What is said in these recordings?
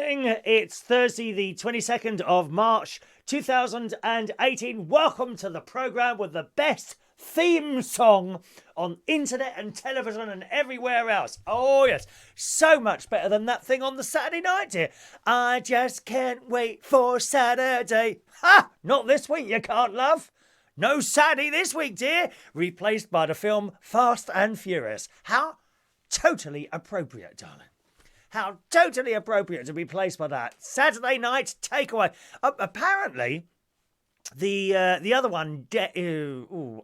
morning. It's Thursday, the 22nd of March, 2018. Welcome to the programme with the best theme song on internet and television and everywhere else. Oh, yes. So much better than that thing on the Saturday night, dear. I just can't wait for Saturday. Ha! Not this week, you can't, love. No Saturday this week, dear. Replaced by the film Fast and Furious. How totally appropriate, darling. How totally appropriate to be placed by that. Saturday night takeaway. Apparently, the other one, Deck. The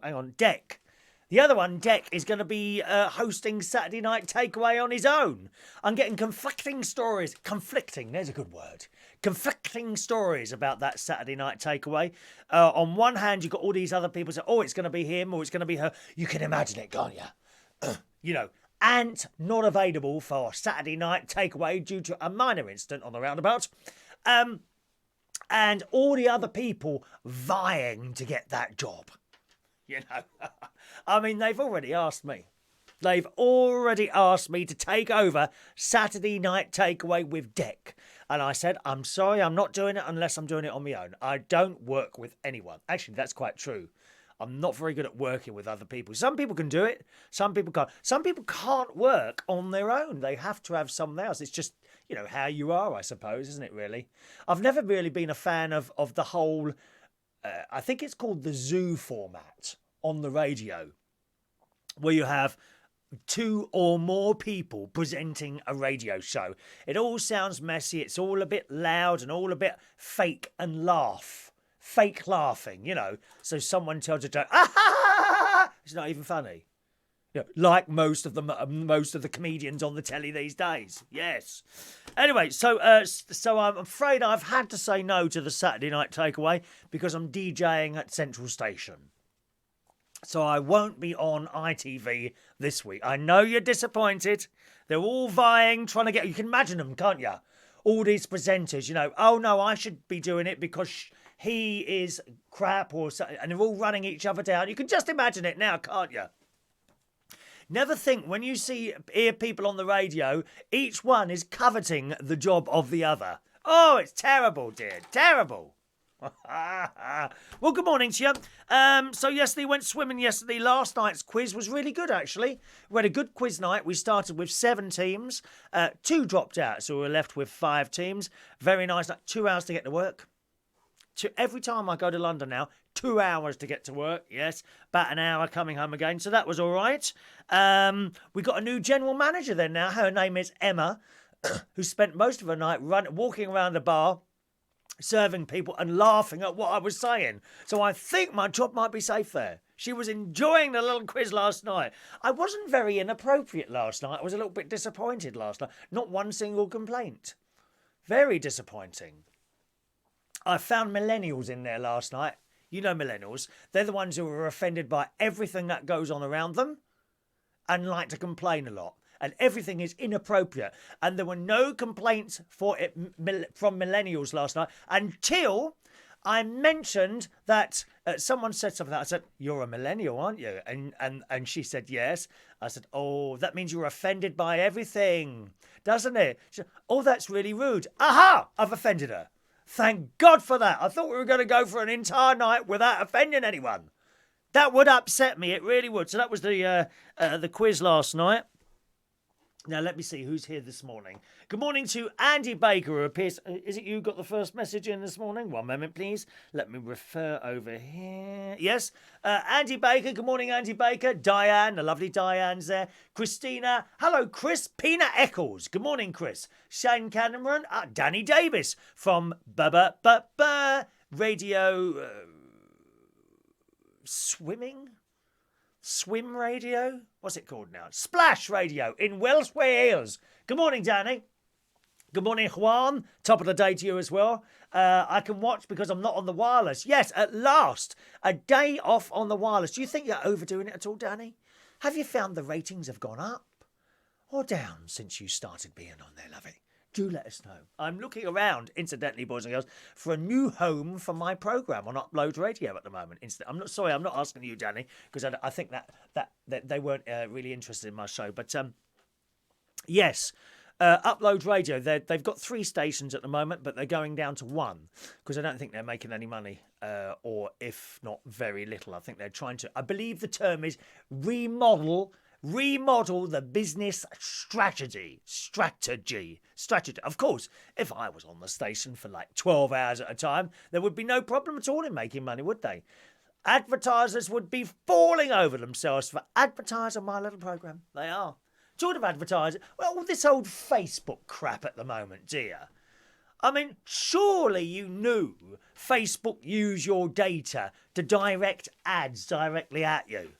other one, Deck, is going to be hosting Saturday night takeaway on his own. I'm getting conflicting stories. Conflicting, there's a good word. Conflicting stories about that Saturday night takeaway. On one hand, you've got all these other people say, oh, it's going to be him or it's going to be her. You can imagine it, can't you? You know. Ant not available for Saturday night takeaway due to a minor incident on the roundabout. And all the other people vying to get that job. You know, I mean, they've already asked me. They've already asked me to take over Saturday night takeaway with Deck. And I said, I'm sorry, I'm not doing it unless I'm doing it on my own. I don't work with anyone. Actually, that's quite true. I'm not very good at working with other people. Some people can do it. Some people can't. Some people can't work on their own. They have to have someone else. It's just, you know, how you are, I suppose, isn't it, really? I've never really been a fan of the whole, I think it's called the zoo format on the radio, where you have two or more people presenting a radio show. It all sounds messy. It's all a bit loud and all a bit fake and fake laughing, you know. So someone tells a joke, it's not even funny. You know, like most of the comedians on the telly these days. Yes. Anyway, so I'm afraid I've had to say no to the Saturday night takeaway because I'm DJing at Central Station. So I won't be on ITV this week. I know you're disappointed. They're all vying, trying to get. You can imagine them, can't you? All these presenters, you know. Oh no, I should be doing it because he is crap or something, and they're all running each other down. You can just imagine it now, can't you? Never think when you hear people on the radio, each one is coveting the job of the other. Oh, it's terrible, dear. Terrible. Well, good morning to you. So yesterday went swimming yesterday. Last night's quiz was really good, actually. We had a good quiz night. We started with 7 teams. 2 dropped out, so we were left with 5 teams. Very nice night. 2 hours to get to work. Every time I go to London now, 2 hours to get to work. Yes, about an hour coming home again. So that was all right. We got a new general manager then now. Her name is Emma, who spent most of her night walking around the bar, serving people and laughing at what I was saying. So I think my job might be safe there. She was enjoying the little quiz last night. I wasn't very inappropriate last night. I was a little bit disappointed last night. Not one single complaint. Very disappointing. I found millennials in there last night. You know millennials. They're the ones who are offended by everything that goes on around them and like to complain a lot. And everything is inappropriate. And there were no complaints from millennials last night until I mentioned that someone said something. I said, you're a millennial, aren't you? And she said, yes. I said, oh, that means you're offended by everything, doesn't it? She said, oh, that's really rude. Aha! I've offended her. Thank God for that. I thought we were going to go for an entire night without offending anyone. That would upset me. It really would. So that was the quiz last night. Now, let me see who's here this morning. Good morning to Andy Baker, who appears... Is it you got the first message in this morning? One moment, please. Let me refer over here. Yes, Andy Baker. Good morning, Andy Baker. Diane, the lovely Diane's there. Christina. Hello, Chris. Pina Eccles. Good morning, Chris. Shane Cameron. Danny Davies from Radio... Swim Radio? What's it called now? Splash Radio in Welsh Wales. Good morning, Danny. Good morning, Juan. Top of the day to you as well. I can watch because I'm not on the wireless. Yes, at last, a day off on the wireless. Do you think you're overdoing it at all, Danny? Have you found the ratings have gone up or down since you started being on there, lovey? Do let us know. I'm looking around, incidentally, boys and girls, for a new home for my programme on Upload Radio at the moment. I'm not asking you, Danny, because I think that they weren't really interested in my show. But yes, Upload Radio, they've got 3 stations at the moment, but they're going down to 1 because I don't think they're making any money, or if not very little. I think they're trying to, I believe the term is remodel the business strategy. Of course, if I was on the station for like 12 hours at a time, there would be no problem at all in making money, would they? Advertisers would be falling over themselves for advertising my little programme. They are. Sort of advertising. Well, all this old Facebook crap at the moment, dear. I mean, surely you knew Facebook use your data to direct ads directly at you.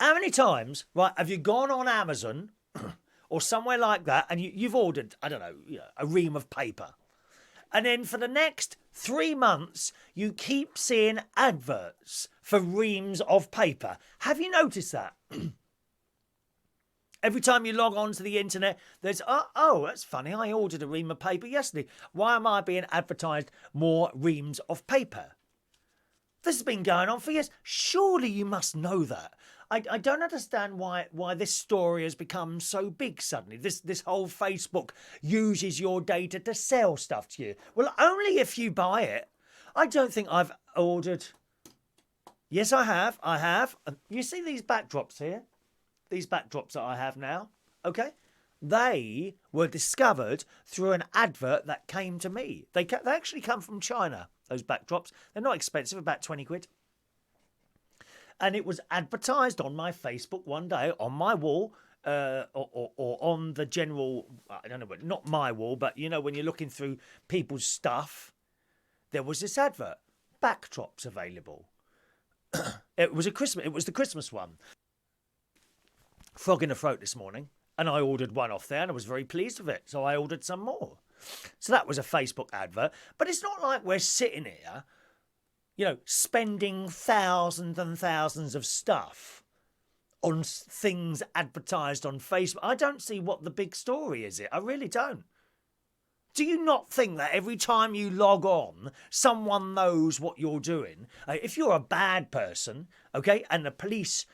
How many times, right, have you gone on Amazon or somewhere like that and you've ordered, I don't know, a ream of paper? And then for the next 3 months, you keep seeing adverts for reams of paper. Have you noticed that? Every time you log on to the internet, there's, oh, that's funny, I ordered a ream of paper yesterday. Why am I being advertised more reams of paper? This has been going on for years. Surely you must know that. I don't understand why this story has become so big suddenly. This whole Facebook uses your data to sell stuff to you. Well, only if you buy it. I don't think I've ordered... Yes, I have. You see these backdrops here? These backdrops that I have now, okay? They were discovered through an advert that came to me. They actually come from China, those backdrops. They're not expensive, about 20 quid. And it was advertised on my Facebook one day, on my wall, or on the general, I don't know, but not my wall, but, you know, when you're looking through people's stuff, there was this advert. Backdrops available. It was the Christmas one. Frog in the throat this morning, and I ordered one off there and I was very pleased with it, so I ordered some more. So that was a Facebook advert, but it's not like we're sitting here, you know, spending thousands and thousands of stuff on things advertised on Facebook. I don't see what the big story is. I really don't. Do you not think that every time you log on, someone knows what you're doing? If you're a bad person, okay, and the police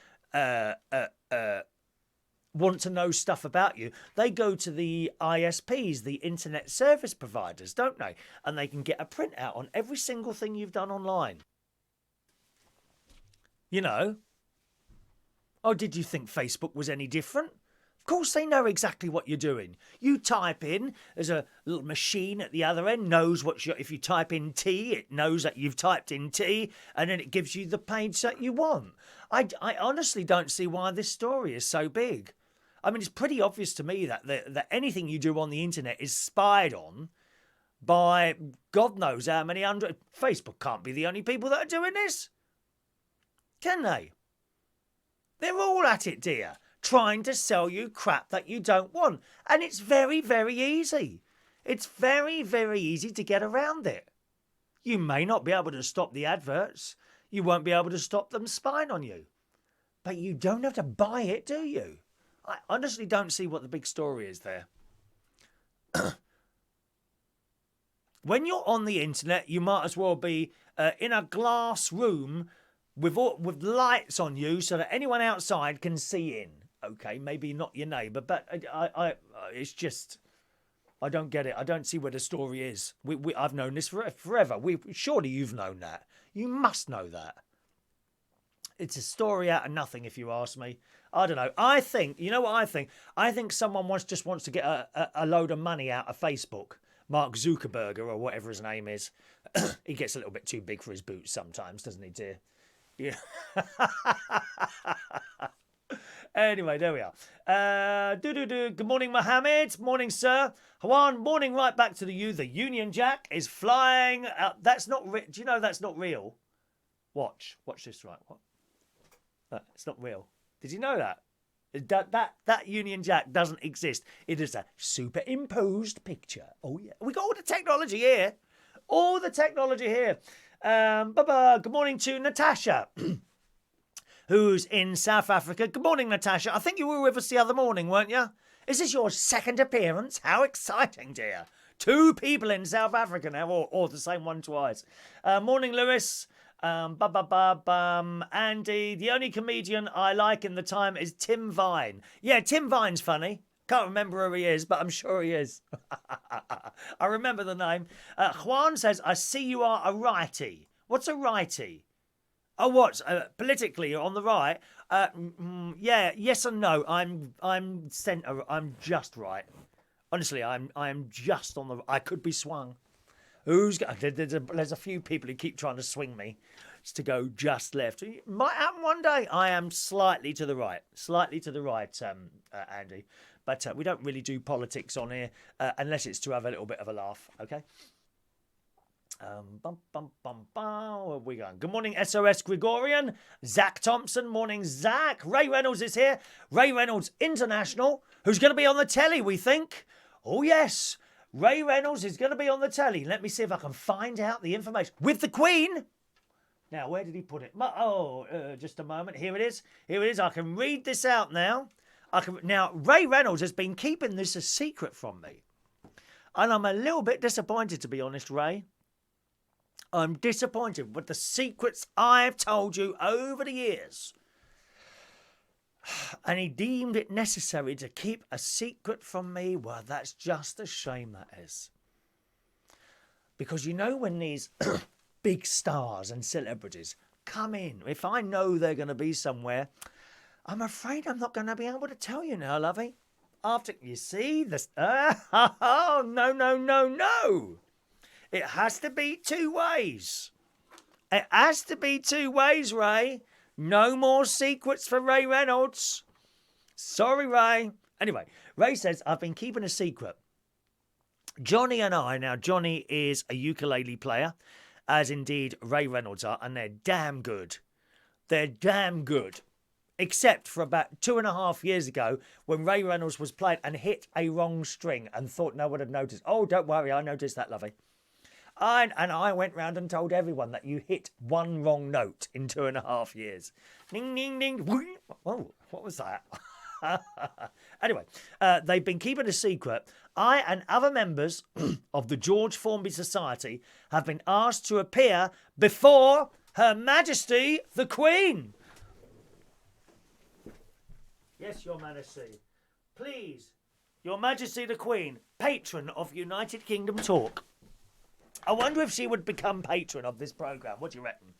want to know stuff about you, they go to the ISPs, the internet service providers, don't they? And they can get a printout on every single thing you've done online. You know? Oh, did you think Facebook was any different? Of course they know exactly what you're doing. You type in, there's a little machine at the other end, knows if you type in tea, it knows that you've typed in tea, and then it gives you the page that you want. I honestly don't see why this story is so big. I mean, it's pretty obvious to me that anything you do on the internet is spied on by God knows how many hundred... Facebook can't be the only people that are doing this. Can they? They're all at it, dear, trying to sell you crap that you don't want. And it's very, very easy. It's very, very easy to get around it. You may not be able to stop the adverts. You won't be able to stop them spying on you. But you don't have to buy it, do you? I honestly don't see what the big story is there. When you're on the internet, you might as well be in a glass room with lights on you so that anyone outside can see in. Okay, maybe not your neighbour, but it's just... I don't get it. I don't see where the story is. I've known this forever. Surely you've known that. You must know that. It's a story out of nothing, if you ask me. I don't know. I think, you know what I think? I think someone just wants to get a load of money out of Facebook. Mark Zuckerberg or whatever his name is. He gets a little bit too big for his boots sometimes, doesn't he, dear? Yeah. Anyway, there we are. Good morning, Mohammed. Morning, sir. Juan, morning right back to you. The Union Jack is flying. That's not real. Do you know that's not real? Watch this, right? What? It's not real. Did you know that? That Union Jack doesn't exist. It is a superimposed picture. Oh, yeah. We got all the technology here. All the technology here. Good morning to Natasha, who's in South Africa. Good morning, Natasha. I think you were with us the other morning, weren't you? Is this your second appearance? How exciting, dear. 2 people in South Africa now, or the same one twice. Morning, Lewis. Andy, the only comedian I like in the time is Tim Vine. Yeah, Tim Vine's funny. Can't remember who he is, but I'm sure he is. I remember the name. Juan says, I see you are a righty. What's a righty? Oh, what? Politically, you're on the right? Yeah, yes and no. I'm centre. I'm just right. Honestly, I'm just on the. I could be swung. There's a few people who keep trying to swing me to go just left. It might happen one day. I am slightly to the right, Andy. But we don't really do politics on here unless it's to have a little bit of a laugh. Okay. Where are we going? Good morning, SOS Gregorian. Zach Thompson. Morning, Zach. Ray Reynolds is here. Ray Reynolds International, who's going to be on the telly, we think. Oh, yes. Ray Reynolds is going to be on the telly. Let me see if I can find out the information. With the Queen. Now, where did he put it? Just a moment. Here it is. I can read this out now. Now, Ray Reynolds has been keeping this a secret from me. And I'm a little bit disappointed, to be honest, Ray. I'm disappointed with the secrets I've told you over the years. And he deemed it necessary to keep a secret from me. Well, that's just a shame, that is. Because you know when these big stars and celebrities come in, if I know they're going to be somewhere, I'm afraid I'm not going to be able to tell you now, lovey. After, you see, this... no. It has to be two ways. It has to be two ways, Ray. No more secrets for Ray Reynolds. Sorry, Ray. Anyway, Ray says, I've been keeping a secret. Johnny and I, now Johnny is a ukulele player, as indeed Ray Reynolds are, and they're damn good. They're damn good. Except for about 2.5 years ago when Ray Reynolds was playing and hit a wrong string and thought no one had noticed. Oh, don't worry, I noticed that, lovey. And I went round and told everyone that you hit one wrong note in 2.5 years. Ding, ding, ding. Oh, what was that? Anyway, they've been keeping a secret. I and other members of the George Formby Society have been asked to appear before Her Majesty the Queen. Yes, Your Majesty. Please, Your Majesty the Queen, patron of United Kingdom Talk. I wonder if she would become patron of this programme. What do you reckon?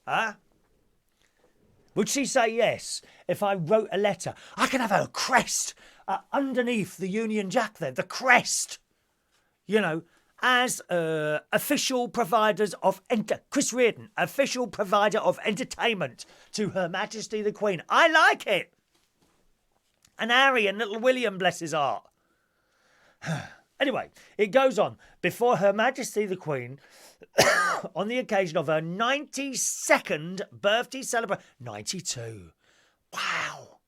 Huh? Would she say yes if I wrote a letter? I could have her crest underneath the Union Jack there, the crest. You know, as official providers of... Chris Reardon, official provider of entertainment to Her Majesty the Queen. I like it. And Harry and little William, bless his heart. Anyway, it goes on. Before Her Majesty the Queen, on the occasion of her 92nd birthday celebration... 92. Wow.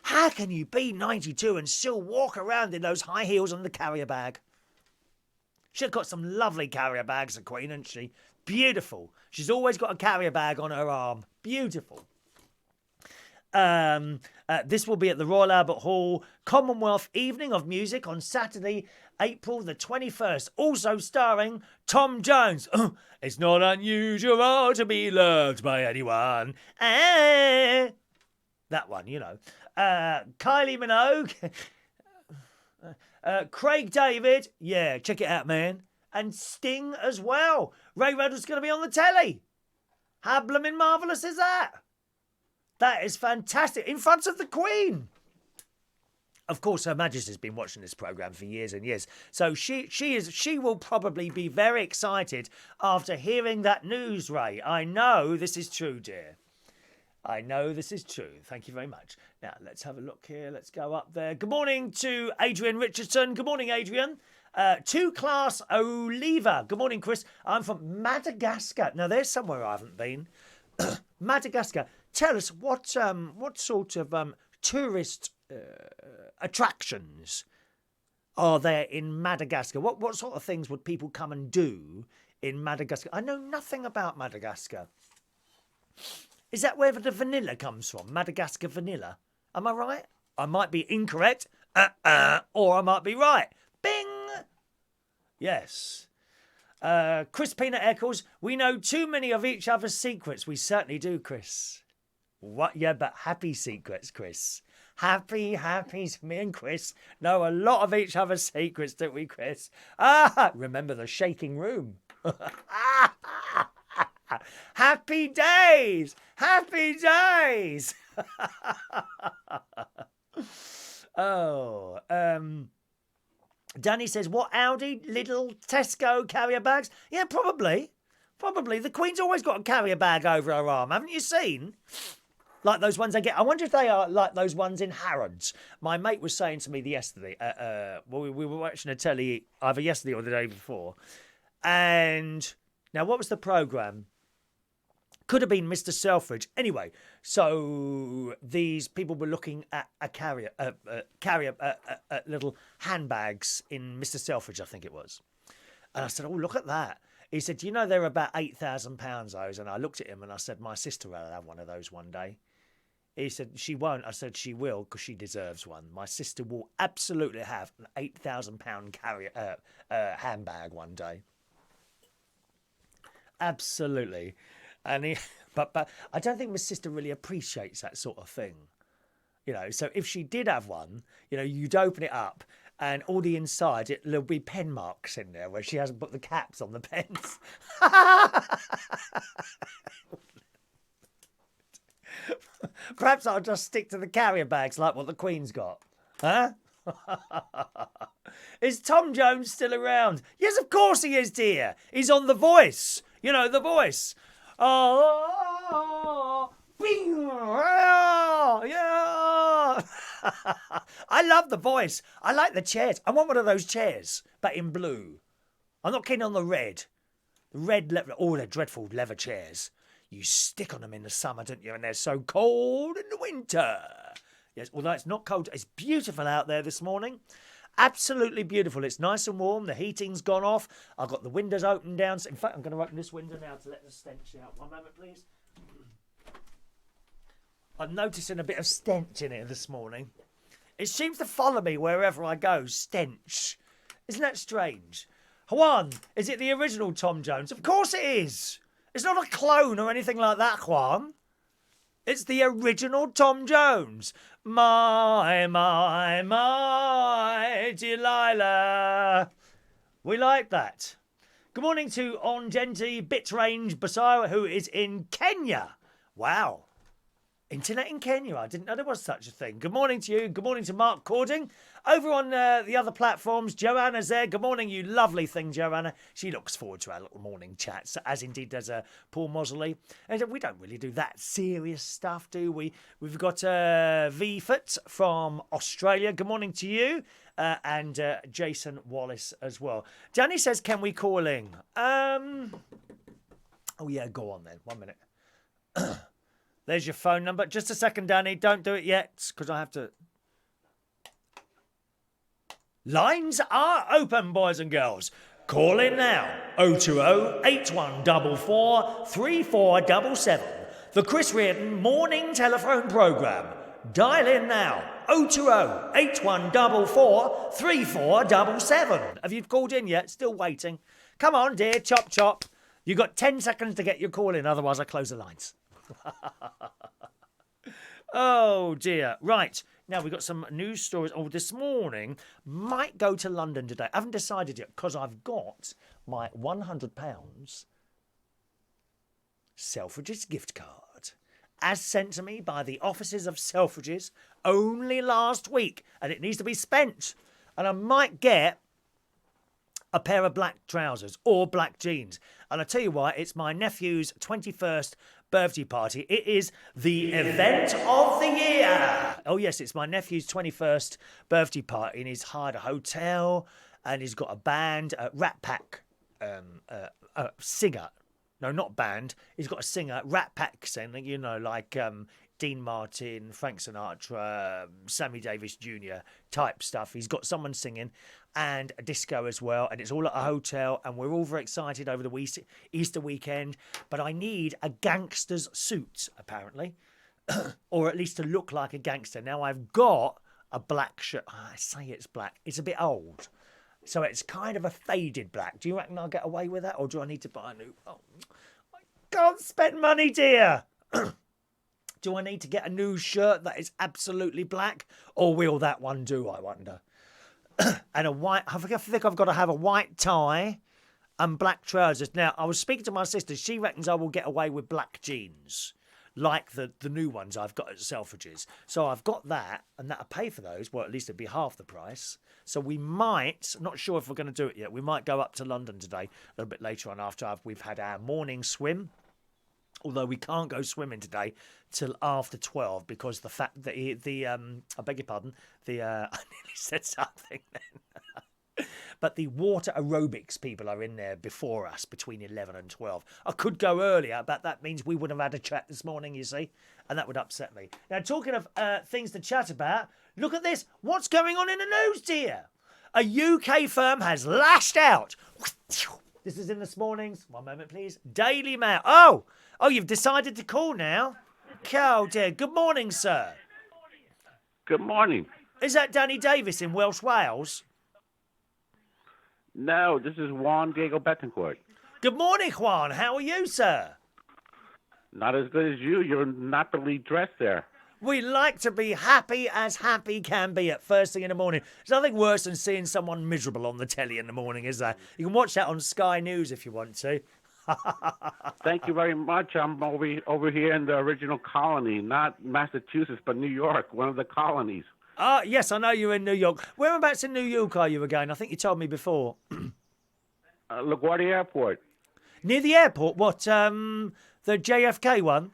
How can you be 92 and still walk around in those high heels and the carrier bag? She's got some lovely carrier bags, the Queen, hasn't she? Beautiful. She's always got a carrier bag on her arm. Beautiful. This will be at the Royal Albert Hall Commonwealth Evening of Music on Saturday, April the 21st. Also starring Tom Jones. It's not unusual to be loved by anyone. That one, you know. Kylie Minogue. Craig David. Yeah, check it out, man. And Sting as well. Ray Reynolds going to be on the telly. How blooming marvellous is that? That is fantastic. In front of the Queen. Of course, Her Majesty's been watching this programme for years and years. So she will probably be very excited after hearing that news, Ray. I know this is true, dear. I know this is true. Thank you very much. Now, let's have a look here. Let's go up there. Good morning to Adrian Richardson. Good morning, Adrian. Two-class Oliva. Good morning, Chris. I'm from Madagascar. Now, there's somewhere I haven't been. Madagascar. Tell us, what sort of tourist attractions are there in Madagascar? What sort of things would people come and do in Madagascar? I know nothing about Madagascar. Is that where the vanilla comes from? Madagascar vanilla? Am I right? I might be incorrect, or I might be right. Bing! Yes. Chris Peanut Eccles, we know too many of each other's secrets. We certainly do, Chris. What? Yeah, but happy secrets, Chris. Happy, me and Chris know a lot of each other's secrets, don't we, Chris? Ah, remember the shaking room. Happy days! Happy days! Oh, Danny says, what Audi, Lidl, Tesco carrier bags? Yeah, probably. Probably. The Queen's always got a carrier bag over her arm, haven't you seen? Like those ones they get. I wonder if they are like those ones in Harrods. My mate was saying to me yesterday, well, we were watching a telly either yesterday or the day before. And now, what was the programme? Could have been Mr. Selfridge. Anyway, so these people were looking at a carrier, little handbags in Mr. Selfridge, I think it was. And I said, oh, look at that. He said, do you know they're about £8,000, those? And I looked at him and I said, my sister will have one of those one day. He said, she won't. I said, she will, because she deserves one. My sister will absolutely have an £8,000 carrier handbag one day. Absolutely. And he, but I don't think my sister really appreciates that sort of thing. You know, so if she did have one, you know, you'd open it up and all the inside, there'll be pen marks in there where she hasn't put the caps on the pens. Perhaps I'll just stick to the carrier bags like what the Queen's got. Huh? Is Tom Jones still around? Yes, of course he is, dear. He's on The Voice. You know, The Voice. Oh, yeah. I love The Voice. I like the chairs. I want one of those chairs, but in blue. I'm not keen on the red. The red leather. Oh, they're dreadful leather chairs. You stick on them in the summer, don't you? And they're so cold in the winter. Yes, although it's not cold. It's beautiful out there this morning. Absolutely beautiful. It's nice and warm. The heating's gone off. I've got the windows open down. In fact, I'm going to open this window now to let the stench out. One moment, please. I'm noticing a bit of stench in here this morning. It seems to follow me wherever I go. Stench. Isn't that strange? Juan, is it the original Tom Jones? Of course it is. It's not a clone or anything like that, Juan. It's the original Tom Jones. My Delilah. We like that. Good morning to Onjenti Bitrange Basayo, who is in Kenya. Wow. Internet in Kenya. I didn't know there was such a thing. Good morning to you. Good morning to Mark Cording. Over on the other platforms, Joanna's there. Good morning, you lovely thing, Joanna. She looks forward to our little morning chats, as indeed does Paul Mosley. And we don't really do that serious stuff, do we? We've got VFoot from Australia. Good morning to you. And Jason Wallace as well. Danny says, can we call in? Oh, yeah, go on then. 1 minute. There's your phone number. Just a second, Danny. Don't do it yet, because I have to... Lines are open, boys and girls. Call in now. 020-8144-3477. The Chris Reardon Morning Telephone Programme. Dial in now. 020-8144-3477. Have you called in yet? Still waiting. Come on, dear. Chop, chop. You've got 10 seconds to get your call in. Otherwise, I close the lines. Oh, dear. Right. Now, we've got some news stories. Oh, this morning, might go to London today. I haven't decided yet because I've got my £100 Selfridges gift card as sent to me by the offices of Selfridges only last week. And it needs to be spent. And I might get a pair of black trousers or black jeans. And I tell you why, it's my nephew's 21st birthday party. It is the event of the year. Oh, yes, it's my nephew's 21st birthday party, and he's hired a hotel, and he's got a band, a Rat Pack singer. No, not band. He's got a singer, Rat Pack singing, you know, like Dean Martin, Frank Sinatra, Sammy Davis Jr. type stuff. He's got someone singing and a disco as well, and it's all at a hotel, and we're all very excited over the Easter weekend. But I need a gangster's suit, apparently, or at least to look like a gangster. Now, I've got a black shirt. I say it's black. It's a bit old, so it's kind of a faded black. Do you reckon I'll get away with that, or do I need to buy a new? Oh, I can't spend money, dear. Do I need to get a new shirt that is absolutely black? Or will that one do, I wonder? And a white... I think I've got to have a white tie and black trousers. Now, I was speaking to my sister. She reckons I will get away with black jeans, like the new ones I've got at Selfridges. So I've got that, and that'll pay for those. Well, at least it'd be half the price. So we might, not sure if we're going to do it yet, we might go up to London today, a little bit later on after we've had our morning swim. Although we can't go swimming today till after 12 because the fact that I beg your pardon, I nearly said something then. But the water aerobics people are in there before us between 11 and 12. I could go earlier, but that means we would have had a chat this morning, you see, and that would upset me. Now, talking of things to chat about, look at this. What's going on in the news, dear? A UK firm has lashed out. This is in this morning's, one moment please, Daily Mail. Oh, you've decided to call now? Oh dear. Good morning, sir. Good morning. Is that Danny Davies in Welsh Wales? No, this is Juan Betancourt. Good morning, Juan. How are you, sir? Not as good as you. You're nappily dressed there. We like to be happy as happy can be at first thing in the morning. There's nothing worse than seeing someone miserable on the telly in the morning, is there? You can watch that on Sky News if you want to. Thank you very much. I'm over here in the original colony, not Massachusetts, but New York, one of the colonies. Yes, I know you're in New York. Whereabouts in New York are you again? I think you told me before. LaGuardia Airport. Near the airport? What, the JFK one?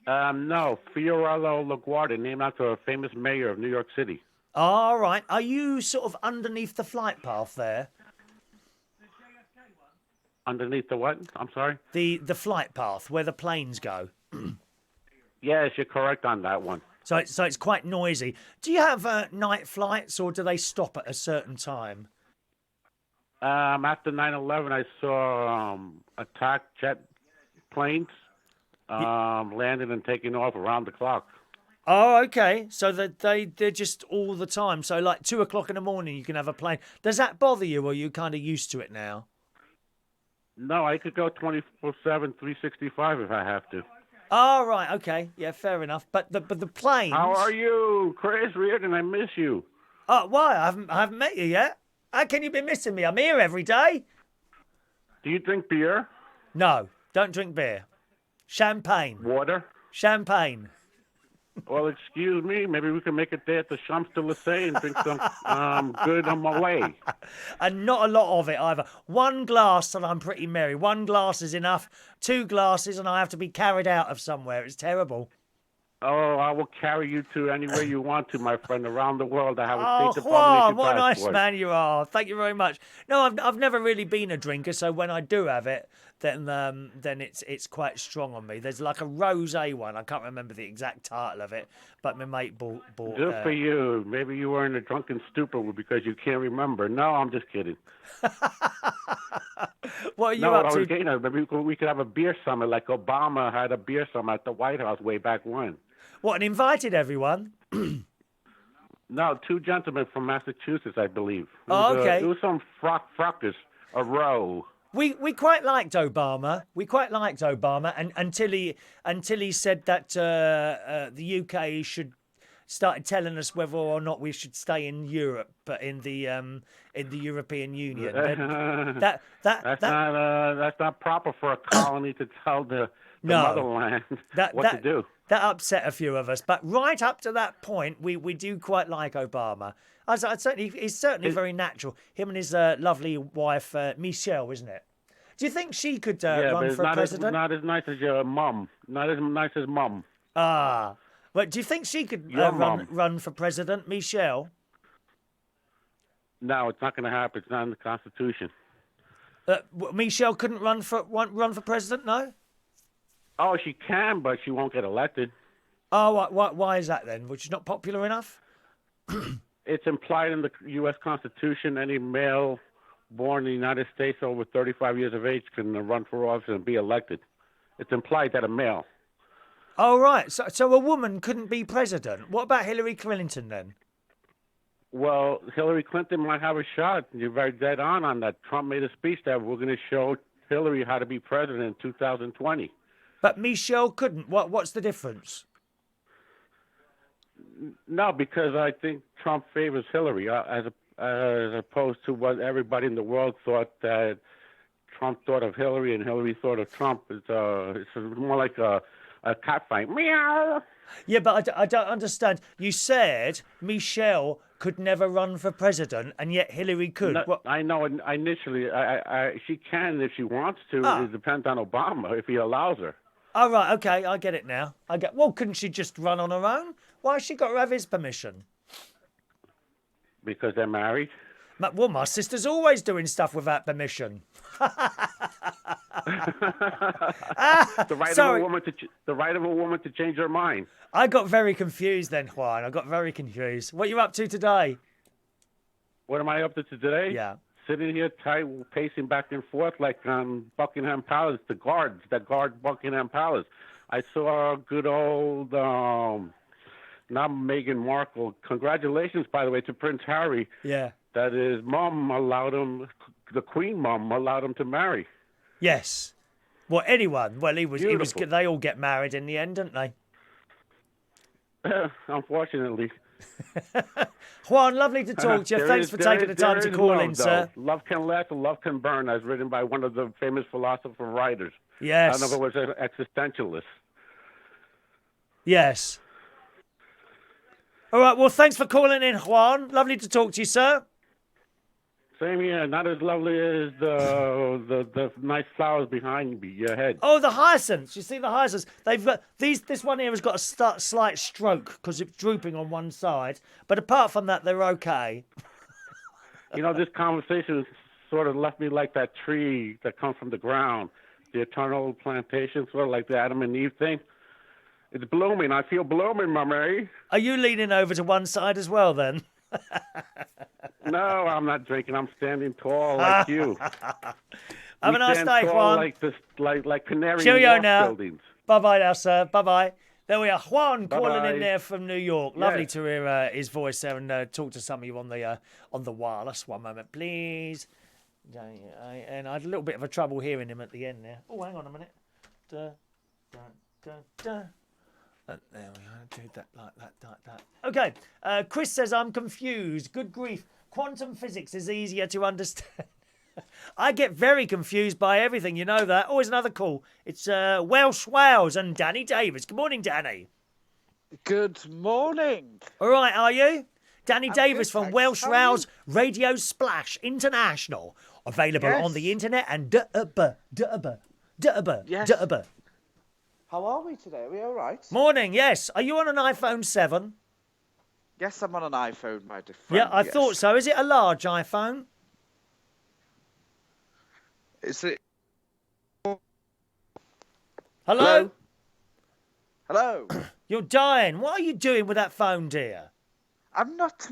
No, Fiorello LaGuardia, named after a famous mayor of New York City. All right. Are you sort of underneath the flight path there? Underneath the what? I'm sorry? The flight path, where the planes go. Yes, you're correct on that one. So it's quite noisy. Do you have night flights, or do they stop at a certain time? After 9/11, I saw attack jet planes landing and taking off around the clock. Oh, okay. So they're just all the time. So like 2 o'clock in the morning, you can have a plane. Does that bother you, or are you kind of used to it now? No, I could go 24/7, 365 if I have to. Oh, right. Okay. Yeah, fair enough. But the planes. How are you, Chris Reardon? I miss you. Oh, why? I haven't met you yet. How can you be missing me? I'm here every day. Do you drink beer? No, don't drink beer. Champagne. Water? Champagne. Well, excuse me. Maybe we can make it there at the Champs-Élysées and drink some good Malay. And not a lot of it either. One glass and I'm pretty merry. One glass is enough. 2 glasses and I have to be carried out of somewhere. It's terrible. Oh, I will carry you to anywhere you want to, my friend, around the world. I have a State Juan, Department what a nice passport. man you are. Thank you very much. No, I've never really been a drinker, so when I do have it, then it's quite strong on me. There's like a rosé one. I can't remember the exact title of it, but my mate bought. Good for you. Maybe you were in a drunken stupor because you can't remember. No, I'm just kidding. What are you no, up I was to? kidding. Maybe we could have a beer summit like Obama had a beer summit at the White House way back when. What, and invited everyone? No, 2 gentlemen from Massachusetts, I believe. Oh, okay. It was some fracas, a row. We quite liked Obama. And until he said that the UK should started telling us whether or not we should stay in Europe, but in the European Union. That's not proper for a colony to tell the motherland what to do. That upset a few of us, but right up to that point, we do quite like Obama. He's certainly very natural. Him and his lovely wife, Michelle, isn't it? Do you think she could run for president? Not as nice as your mum. Not as nice as mum. Ah, but do you think she could run for president, Michelle? No, it's not going to happen. It's not in the Constitution. Michelle couldn't run for president, no? Oh, she can, but she won't get elected. Oh, why is that then? Which is not popular enough? It's implied in the U.S. Constitution any male born in the United States over 35 years of age can run for office and be elected. It's implied that a male. Oh, right. So a woman couldn't be president. What about Hillary Clinton then? Well, Hillary Clinton might have a shot. You're very dead on that. Trump made a speech that we're going to show Hillary how to be president in 2020. But Michelle couldn't. What's the difference? No, because I think Trump favors Hillary as opposed to what everybody in the world thought that Trump thought of Hillary and Hillary thought of Trump. It's more like a cat fight. Meow. Yeah, but I don't understand. You said Michelle could never run for president, and yet Hillary could. No, I know. Initially, she can if she wants to. It depends on Obama if he allows her. Oh, right, okay, I get it now. Well, couldn't she just run on her own? Why has she got to have his permission? Because they're married. Well, my sister's always doing stuff without permission. The right of a woman to change her mind. I got very confused then, Juan. I got very confused. What are you up to today? What am I up to today? Yeah. Sitting here tight, pacing back and forth like on Buckingham Palace, the guards that guard Buckingham Palace. I saw good old, not Meghan Markle. Congratulations, by the way, to Prince Harry. Yeah. That his mom allowed him, the Queen mom allowed him to marry. Yes. Well, anyone. Well, he was. They all get married in the end, don't they? Unfortunately. Juan, lovely to talk to you. Thanks for taking the time to call in, sir. Love can last and love can burn, as written by one of the famous philosopher writers. Yes. I don't know if it was an existentialist. Yes. All right, well, thanks for calling in, Juan. Lovely to talk to you, sir. Same here. Not as lovely as the nice flowers behind your head. Oh, the hyacinths. You see the hyacinths? They've got these. This one here has got a slight stroke because it's drooping on one side. But apart from that, they're okay. You know, this conversation sort of left me like that tree that comes from the ground, the eternal plantation, sort of like the Adam and Eve thing. It's blooming. I feel blooming, Mummy. Are you leaning over to one side as well, then? No, I'm not drinking. I'm standing tall like you. Have a nice day, Juan. Like canary Cheerio now. buildings. Bye-bye now, sir. Bye-bye. There we are. Juan Bye-bye. calling in there from New York. Lovely Yes. to hear his voice there and talk to some of you on the wireless. One moment, please. And I had a little bit of a trouble hearing him at the end there. Oh, hang on a minute. There we are. Do that like that. Okay. Chris says, I'm confused. Good grief. Quantum physics is easier to understand. I get very confused by everything. You know that. Always another call. It's Welsh Wales and Danny Davies. Good morning, Danny. Good morning. All right, are you? Danny I'm Davies good, from thanks. Welsh How are Wales Radio Splash International. Available Yes. on the internet and Yes. duh. How are we today? Are we all right? Morning, yes. Are you on an iPhone 7? Yes, I'm on an iPhone, my dear Yeah, friend, I yes. thought so. Is it a large iPhone? Is it? Hello? Hello? You're dying. What are you doing with that phone, dear? I'm not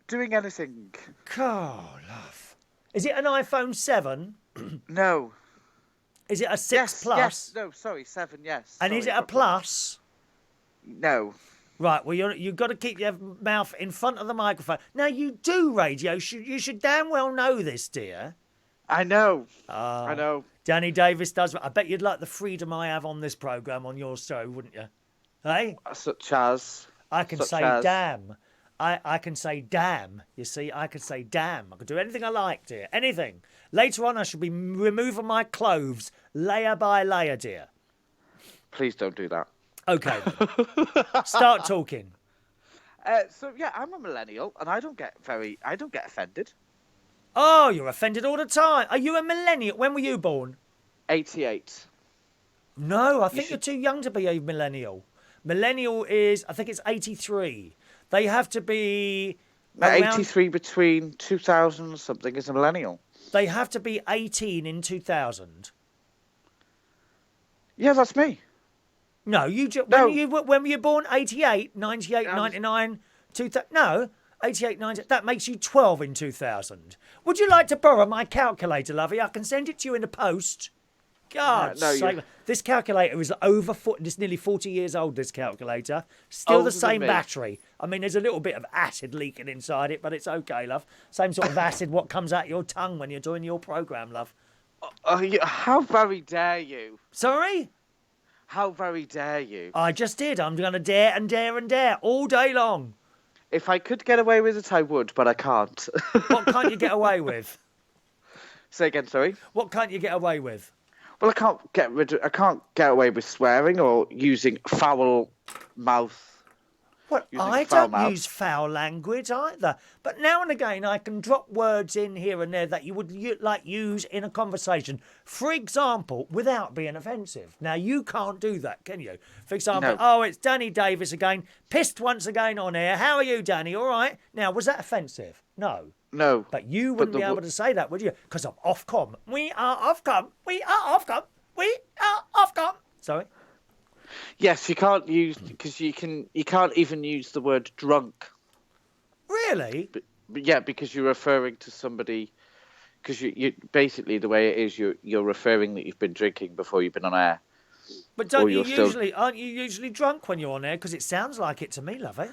doing anything. God, love. Is it an iPhone 7? No. Is it a 6 Yes, Plus? yes. No, sorry, 7, yes. And is it Sorry, a but- Plus? No. Right, well, you've got to keep your mouth in front of the microphone. Now, you do radio. You should damn well know this, dear. I know. Ah. I know. Danny Davis does. I bet you'd like the freedom I have on this programme on your show, wouldn't you? Hey? Such as... I can Such say as? damn. I can say damn. You see, I can say damn. I can do anything I like, dear. Anything. Later on, I shall be removing my clothes layer by layer, dear. Please don't do that. Okay. Start talking. So, yeah, I'm a millennial, and I don't get offended. Oh, you're offended all the time. Are you a millennial? When were you born? 88. No, I think you're too young to be a millennial. Millennial is, I think it's 83. They have to be... around- 83 between 2000 and something is a millennial. They have to be 18 in 2000. Yeah, that's me. No, No. when were you born? 88, 98, I was- 99, 2000. No, 88, 90. That makes you 12 in 2000. Would you like to borrow my calculator, lovey? I can send it to you in the post. God, No, sake. This calculator is it's nearly 40 years old, this calculator. Still Older the than same me. battery. I mean, there's a little bit of acid leaking inside it, but it's okay, love. Same sort of acid what comes out your tongue when you're doing your programme, love. How very dare you? Sorry? How very dare you? I just did. I'm going to dare and dare and dare all day long. If I could get away with it, I would, but I can't. What can't you get away with? Say again, sorry. What can't you get away with? Well, I can't get away with swearing or using foul mouth. Well, Using I foul don't mouth. use foul language either. But now and again, I can drop words in here and there that you would use in a conversation. For example, without being offensive. Now, you can't do that, can you? For example, No. oh, it's Danny Davies again. Pissed once again on air. How are you, Danny? All right. Now, was that offensive? No. No. But you wouldn't be able to say that, would you? Because I'm Ofcom. We are Ofcom. We are Ofcom. We are Ofcom. Sorry? Yes, you can't use because you can't even use the word drunk. Really? But yeah, because you're referring to somebody. Because you basically the way it is, you're referring that you've been drinking before you've been on air. But Or aren't you you're still- usually drunk when you're on air? Because it sounds like it to me, lovey.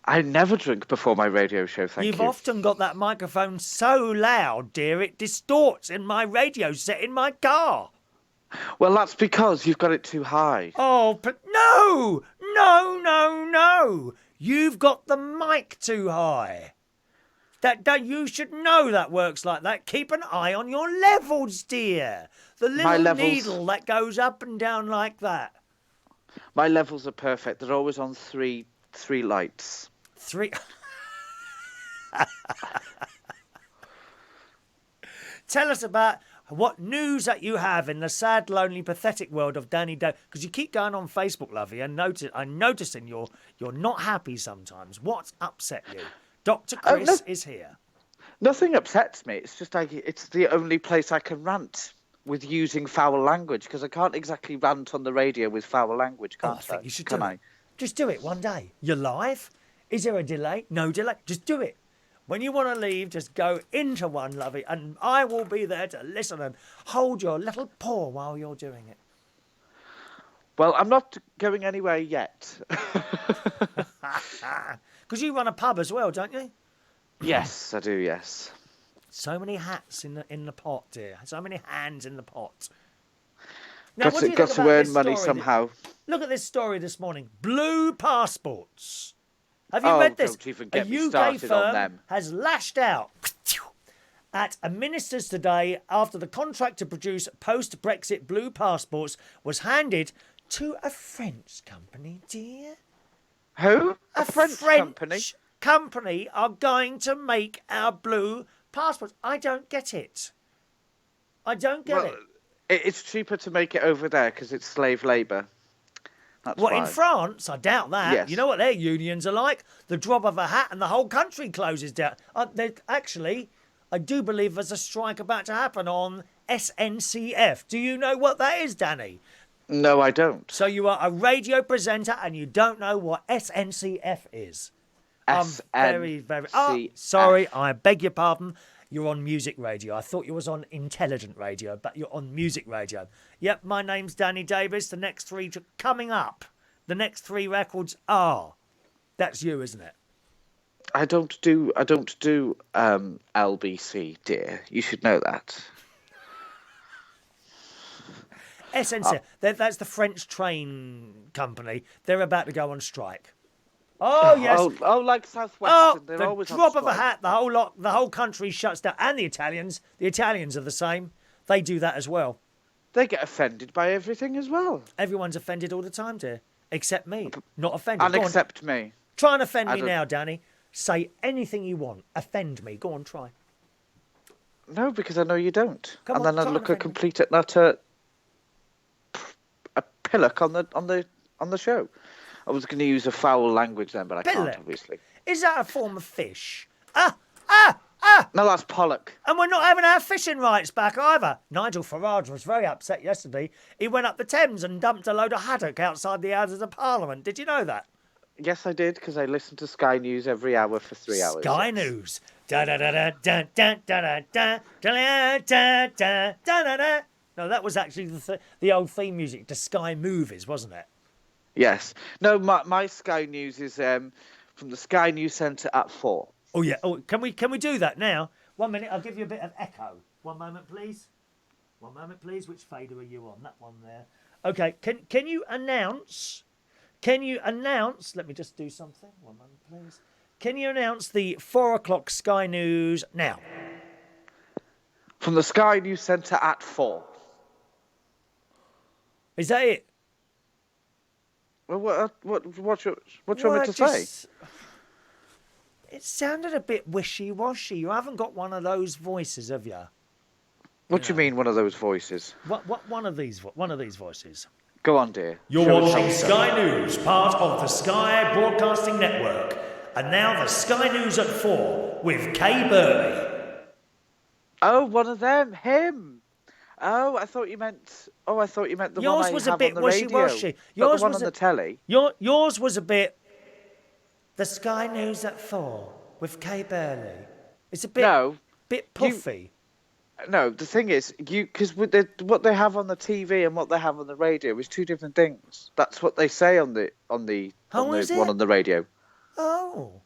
I never drink before my radio show. Thank You've you. often got that microphone so loud, dear, it distorts in my radio set in my car. Well, that's because you've got it too high. Oh, but no! No, no, no! You've got the mic too high. That you should know that works like that. Keep an eye on your levels, dear. The My little levels- needle that goes up and down like that. My levels are perfect. They're always on three lights. 3. Tell us about what news that you have in the sad, lonely, pathetic world of Danny Davies. Because you keep going on Facebook, lovey, and I'm noticing you're not happy sometimes. What's upset you? Dr. Chris no. is here. Nothing upsets me. It's just it's the only place I can rant with using foul language because I can't exactly rant on the radio with foul language, Oh, can't I think you should Can do I? it. Just do it one day. You're live. Is there a delay? No delay. Just do it. When you want to leave, just go into one, lovey, and I will be there to listen and hold your little paw while you're doing it. Well, I'm not going anywhere yet. Because you run a pub as well, don't you? Yes, I do. Yes. So many hats in the pot, dear. So many hands in the pot. Got what do you to think about earn this money story? somehow. Look at this story this morning. Blue passports. Have you Oh, read this? don't even A get me UK started on firm them. has lashed out at a minister's today after the contract to produce post-Brexit blue passports was handed to a French company, dear. Who? A French company? company are going to make our blue passports. I don't get it. I don't get it. It's cheaper to make it over there because it's slave labour. That's What, why. in France? I doubt that. Yes. You know what their unions are like? The drop of a hat and the whole country closes down. Actually, I do believe there's a strike about to happen on SNCF. Do you know what that is, Danny? No, I don't. So you are a radio presenter and you don't know what SNCF is. Very, very... Oh, SNCF. sorry, I beg your pardon. You're on music radio. I thought you was on intelligent radio, but you're on music radio. Yep, my name's Danny Davies. The next 3 coming up. The next 3 records are. That's you, isn't it? I don't do LBC, dear. You should know that. SNCF. That's the French train company. They're about to go on strike. Oh, yes. Oh, like Southwestern. Oh, They're the always on drop of a strike. hat, the whole country shuts down. And the Italians are the same. They do that as well. They get offended by everything as well. Everyone's offended all the time, dear. Except me. Not offended. And Go on. except me. Try and offend me don't- now, Danny. Say anything you want. Offend me. Go on, try. No, because I know you don't. Come and on, then try I'd and look a offend me. complete and utter a pillock on the show. I was going to use a foul language then, but I Pillock? can't, obviously. Is that a form of fish? No, that's pollock. And we're not having our fishing rights back either. Nigel Farage was very upset yesterday. He went up the Thames and dumped a load of haddock outside the Houses of Parliament. Did you know that? Yes, I did, because I listened to Sky News every hour for 3 hours. Sky News. Da da da da da da da da da da da da da. No, that was actually the old theme music to Sky Movies, wasn't it? Yes. No, my Sky News is from the Sky News Centre at 4. Oh yeah. Oh, can we do that now? 1 minute. I'll give you a bit of echo. 1 moment, please. 1 moment, please. Which fader are you on? That one there. Okay, can you announce? Can you announce? Let me just do something. 1 moment, please. Can you announce the 4 o'clock Sky News now? From the Sky News Centre at 4. Is that it? Well, what you want me to say? It sounded a bit wishy-washy. You haven't got one of those voices, have you? What do you mean, one of those voices? What one of these voices? Go on, dear. You're watching Sky News, part of the Sky Broadcasting Network. And now the Sky News at 4 with Kay Burley. Oh, one of them, him. Oh, I thought you meant the Yours one I was have a bit on the radio. wishy-washy. Not Yours the one was on the telly. Yours was a bit. The Sky News at 4 with Kay Burley. It's a bit puffy. No, the thing is, because what they have on the TV and what they have on the radio is two different things. That's what they say on the one on the radio. Oh,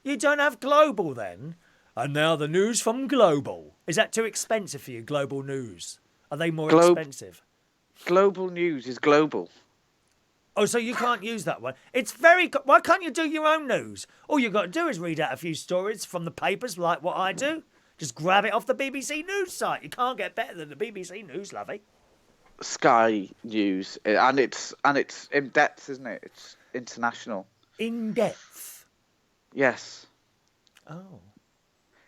you don't have Global then? And now the news from Global. Is that too expensive for you, Global News? Are they more expensive? Global News is global. Oh, so you can't use that one. It's very... Why can't you do your own news? All you've got to do is read out a few stories from the papers like what I do. Just grab it off the BBC News site. You can't get better than the BBC News, lovey. Sky News, and it's in depth, isn't it? It's international. In depth? Yes. Oh.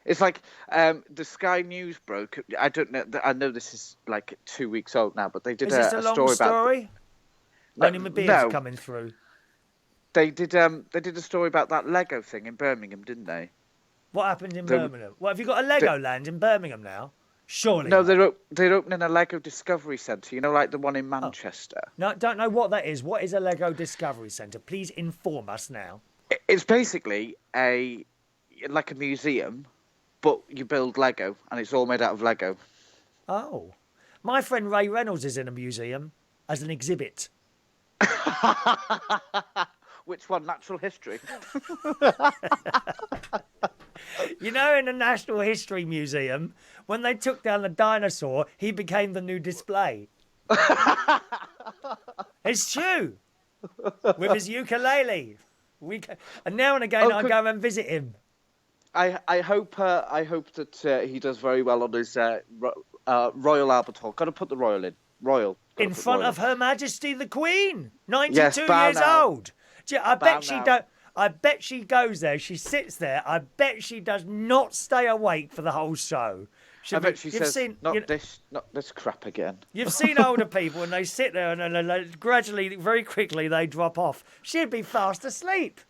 It's like the Sky News broke. I don't know. I know this is like 2 weeks old now, but they did a long story story? about. No, Only my beard's coming through. They did a story about that Lego thing in Birmingham, didn't they? What happened in Birmingham? What, have you got a Legoland in Birmingham now? Surely. No, they're opening a Lego Discovery Centre. You know, like the one in Manchester. No, don't know what that is. What is a Lego Discovery Centre? Please inform us now. It's basically like a museum, but you build Lego, and it's all made out of Lego. Oh. My friend Ray Reynolds is in a museum as an exhibit. Which one? Natural history? You know, in the National History Museum, when they took down the dinosaur, he became the new display. It's true. With his ukulele. And now and again I go and visit him. I hope that he does very well on his Royal Albert Hall. Got to put the Royal in. Royal. In front of Her Majesty the Queen, 92 yes, years now. old. I bet she goes there. She sits there. I bet she does not stay awake for the whole show. I bet she says, not this crap again. You've seen older people and they sit there and gradually, very quickly, they drop off. She'd be fast asleep.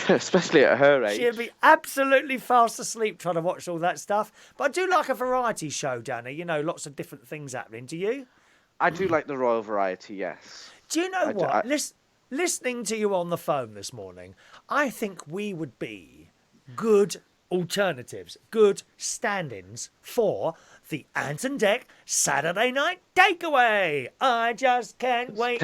Especially at her age. She'd be absolutely fast asleep trying to watch all that stuff. But I do like a variety show, Danny. You know, lots of different things happening. Do you? I do like the royal variety, yes. Do you know what? Listening to you on the phone this morning, I think we would be good alternatives, good stand-ins for the Anton Deck Saturday Night Takeaway. I just can't wait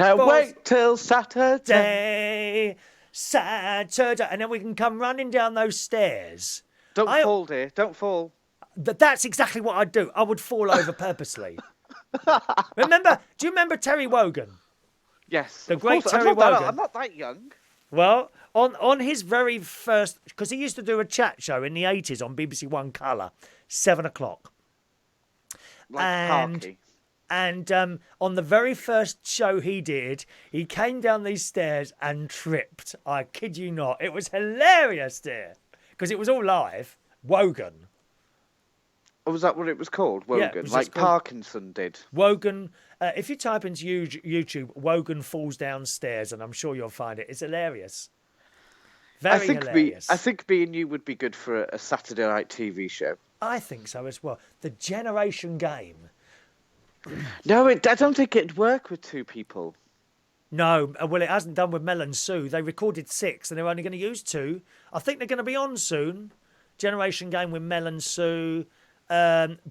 till Saturday. Saturday. And then we can come running down those stairs. Don't fall, dear. Don't fall. That's exactly what I'd do. I would fall over purposely. Do you remember Terry Wogan? Yes. The great Terry Wogan. I'm not that young. Well, on his very first... Because he used to do a chat show in the 80s on BBC One Colour, 7 o'clock. And on the very first show he did, he came down these stairs and tripped. I kid you not. It was hilarious, dear. Because it was all live. Wogan. Oh, was that what it was called? Wogan? Yeah, like Parkinson did. Wogan. If you type into YouTube, Wogan falls downstairs, and I'm sure you'll find it. It's hilarious. Very hilarious. I think me and you would be good for a Saturday night TV show. I think so as well. The Generation Game. No, I don't think it'd work with two people. No, well, it hasn't done with Mel and Sue. They recorded 6, and they're only going to use 2. I think they're going to be on soon. Generation Game with Mel and Sue.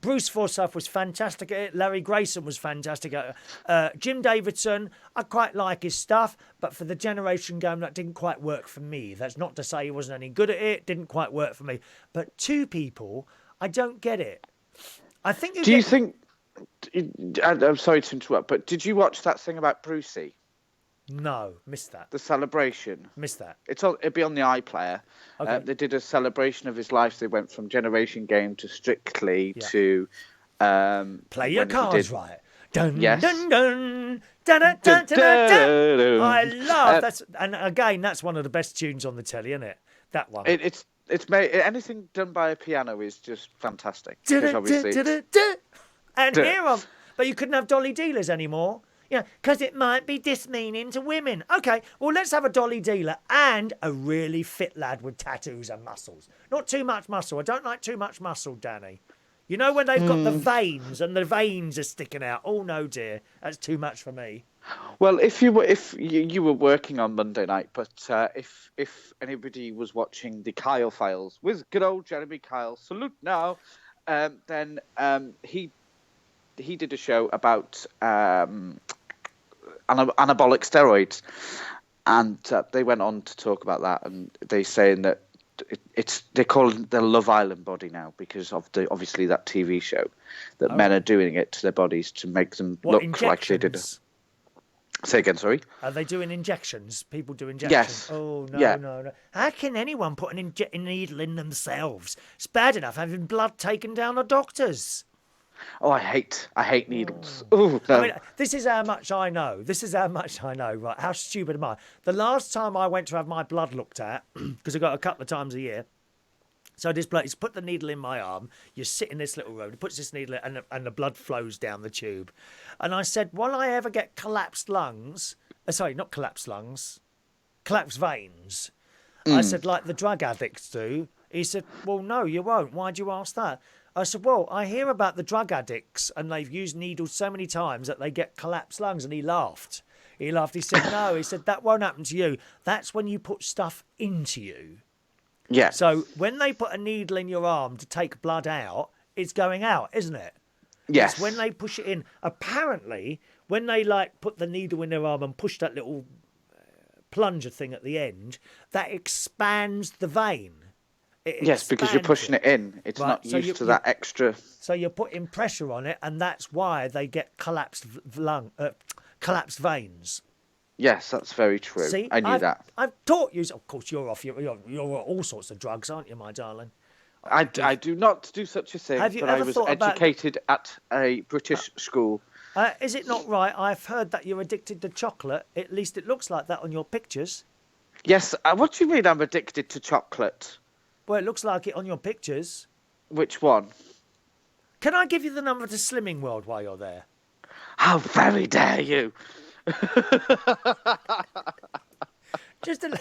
Bruce Forsyth was fantastic at it. Larry Grayson was fantastic at it. Jim Davidson, I quite like his stuff, but for the Generation Game, that didn't quite work for me. That's not to say he wasn't any good at it. Didn't quite work for me. But 2 people, I don't get it. I think. I'm sorry to interrupt, but did you watch that thing about Brucey? No, missed that. The celebration. Missed that. It'd be on the iPlayer. Okay. They did a celebration of his life. They went from Generation Game to Strictly Yeah. to Play your cards right. Dun, Yes. dun, dun, dun, dun, dun, dun, dun, dun. I love that's, and again, that's one of the best tunes on the telly, isn't it? That one. It's made, anything done by a piano is just fantastic. Dun, Because dun, obviously, dun, dun, dun. And Dun. here on, but you couldn't have dolly dealers anymore. Yeah, because it might be dismeaning to women. Okay, well, let's have a dolly dealer and a really fit lad with tattoos and muscles. Not too much muscle. I don't like too much muscle, Danny. You know when they've got the veins and the veins are sticking out? Oh, no, dear. That's too much for me. well, if you were working on Monday night, but if anybody was watching the Kyle Files with good old Jeremy Kyle, salute now, then he did a show about anabolic steroids, and they went on to talk about that, and they saying that they call it the Love Island body now because of obviously that TV show that men are doing it to their bodies to make them look like they did. Say again, sorry. Are they doing injections? People do injections. Yes. Oh no, Yeah. no. How can anyone put an needle in themselves? It's bad enough having blood taken down the doctors. Oh, I hate needles. Oh, no. I mean, this is how much I know. Right? How stupid am I? The last time I went to have my blood looked at, because I got a couple of times a year. So this bloke, he's put the needle in my arm. You sit in this little room. He puts this needle in, and the blood flows down the tube. And I said, will I ever get collapsed lungs? Sorry, not collapsed lungs. Collapsed veins. I said, like the drug addicts do. He said, well, no, you won't. Why'd you ask that? I said, well, I hear about the drug addicts and they've used needles so many times that they get collapsed lungs. And he laughed. He said, no. He said, that won't happen to you. That's when you put stuff into you. Yeah. So when they put a needle in your arm to take blood out, it's going out, isn't it? Yes. It's when they push it in. Apparently, when they put the needle in their arm and push that little plunger thing at the end, that expands the vein. Yes, because you're pushing it in. It's not used to that extra. So you're putting pressure on it, and that's why they get collapsed veins. Yes, that's very true. See, I knew that. I've taught you. Of course, you're off. You're all sorts of drugs, aren't you, my darling? I do not do such a thing, Have you but I ever was thought about- educated at a British school. Is it not right? I've heard that you're addicted to chocolate. At least it looks like that on your pictures. Yes, what do you mean I'm addicted to chocolate? Well, it looks like it on your pictures. Which one? Can I give you the number to Slimming World while you're there? How very dare you! Just a...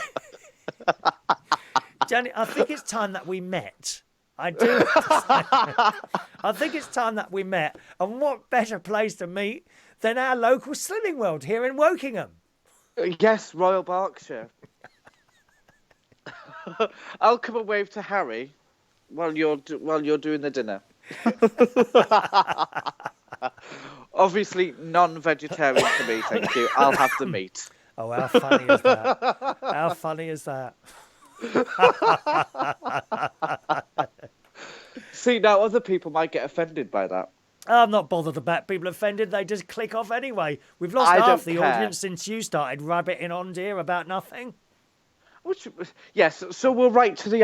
Johnny, I think it's time that we met. I do. I think it's time that we met. And what better place to meet than our local Slimming World here in Wokingham? Yes, Royal Berkshire. I'll come and wave to Harry while you're doing the dinner. Obviously, non-vegetarian for me, thank you. I'll have the meat. Oh, how funny is that? How funny is that? See, now other people might get offended by that. I'm not bothered about people offended. They just click off anyway. We've lost I half don't the care. audience since you started rabbiting on, dear, about nothing. Yes, so we'll write to the...